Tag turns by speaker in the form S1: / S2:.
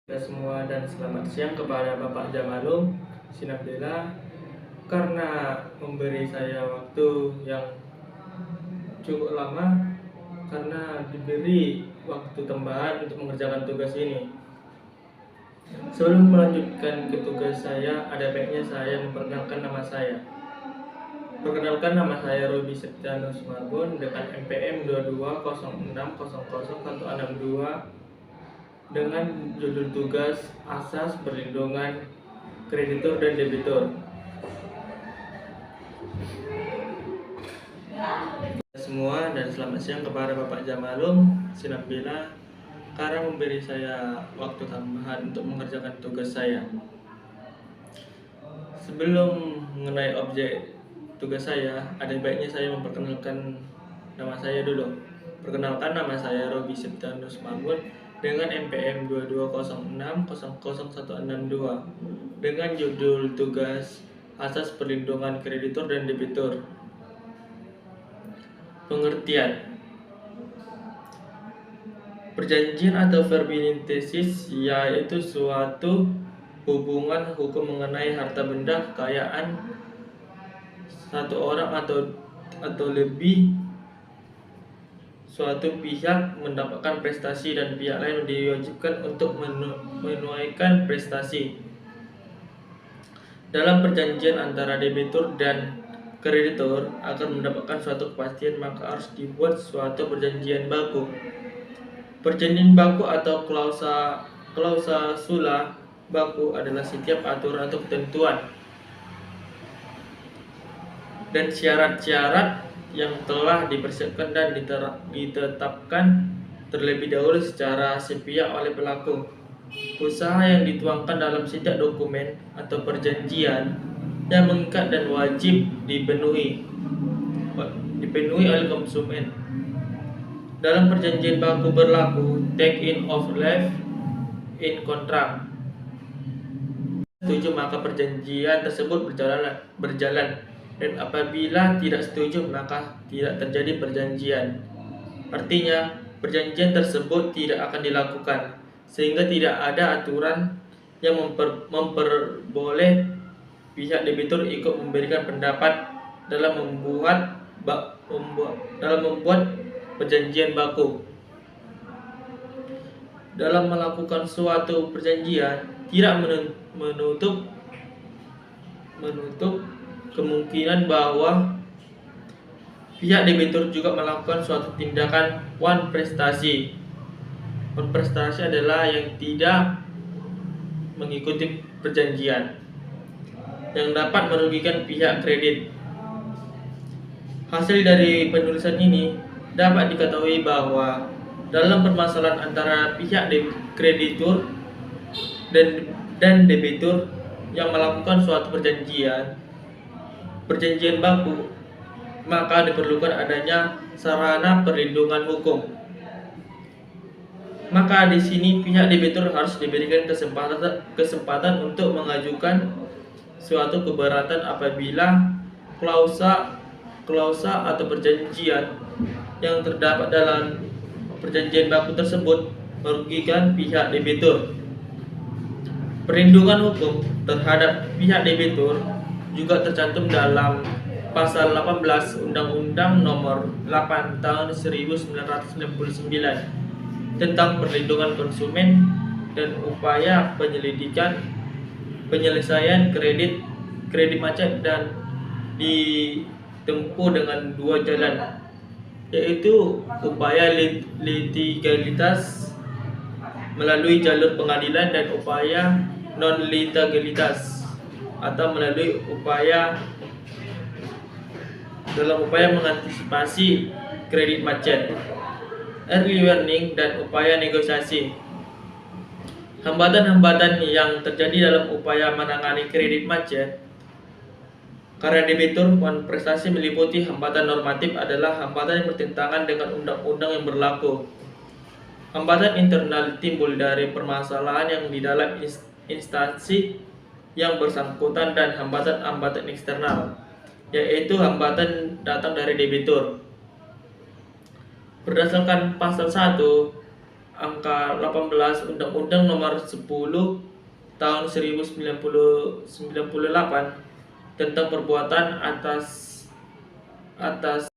S1: Semua dan selamat siang kepada Bapak Jamalum Sinabdillah karena memberi saya waktu yang cukup lama karena diberi waktu tambahan untuk mengerjakan tugas ini. Sebelum melanjutkan ke tugas saya, ada baiknya saya memperkenalkan nama saya. Perkenalkan, nama saya Robi Septianus Marbun dengan NPM 2206000162 dengan judul tugas asas perlindungan kreditur dan debitur. Semua dan selamat siang kepada Bapak Jamalum Sinabdillah karena memberi saya waktu tambahan untuk mengerjakan tugas saya. Sebelum mengenai objek tugas saya, ada baiknya saya memperkenalkan nama saya dulu. Perkenalkan, nama saya Robi Septianus Marbun dengan NPM 2206000162 dengan judul tugas asas perlindungan kreditur dan debitur. Pengertian: perjanjian atau verbintesis yaitu suatu hubungan hukum mengenai harta benda kekayaan satu orang atau lebih suatu pihak mendapatkan prestasi dan pihak lain diwajibkan untuk menunaikan prestasi. Dalam perjanjian antara debitur dan kreditur agar mendapatkan suatu kepastian, maka harus dibuat suatu perjanjian baku. Perjanjian baku atau klausula baku adalah setiap aturan atau ketentuan dan syarat-syarat yang telah dipersiapkan dan ditetapkan terlebih dahulu secara sepihak oleh pelaku usaha yang dituangkan dalam setiap dokumen atau perjanjian yang mengikat dan wajib dipenuhi oleh konsumen. Dalam perjanjian baku berlaku take in of life in contract. Setuju maka perjanjian tersebut berjalan dan apabila tidak setuju maka tidak terjadi perjanjian. Artinya perjanjian tersebut tidak akan dilakukan sehingga tidak ada aturan yang memperboleh pihak debitur ikut memberikan pendapat dalam membuat perjanjian baku. Dalam melakukan suatu perjanjian tidak menutup kemungkinan bahwa pihak debitur juga melakukan suatu tindakan wanprestasi. Wanprestasi adalah yang tidak mengikuti perjanjian yang dapat merugikan pihak kredit. Hasil dari penulisan ini dapat diketahui bahwa dalam permasalahan antara pihak kreditur dan debitur yang melakukan suatu perjanjian baku, maka diperlukan adanya sarana perlindungan hukum. Maka di sini pihak debitur harus diberikan kesempatan untuk mengajukan suatu keberatan apabila klausa atau perjanjian yang terdapat dalam perjanjian baku tersebut merugikan pihak debitur. Perlindungan hukum terhadap pihak debitur juga tercantum dalam pasal 18 Undang-Undang Nomor 8 Tahun 1999 tentang perlindungan konsumen dan upaya penyelesaian kredit macet dan ditempuh dengan dua jalan, yaitu upaya litigalitas melalui jalur pengadilan dan upaya non-litigalitas atau melalui upaya mengantisipasi kredit macet, early warning, dan upaya negosiasi. Hambatan-hambatan yang terjadi dalam upaya menangani kredit macet karena debitur wanprestasi meliputi hambatan normatif adalah hambatan yang bertentangan dengan undang-undang yang berlaku. Hambatan internal timbul dari permasalahan yang di dalam instansi yang bersangkutan dan hambatan-hambatan eksternal, yaitu hambatan datang dari debitur. Berdasarkan pasal 1 angka 18 Undang-Undang Nomor 10 Tahun 1998 tentang perbuatan atas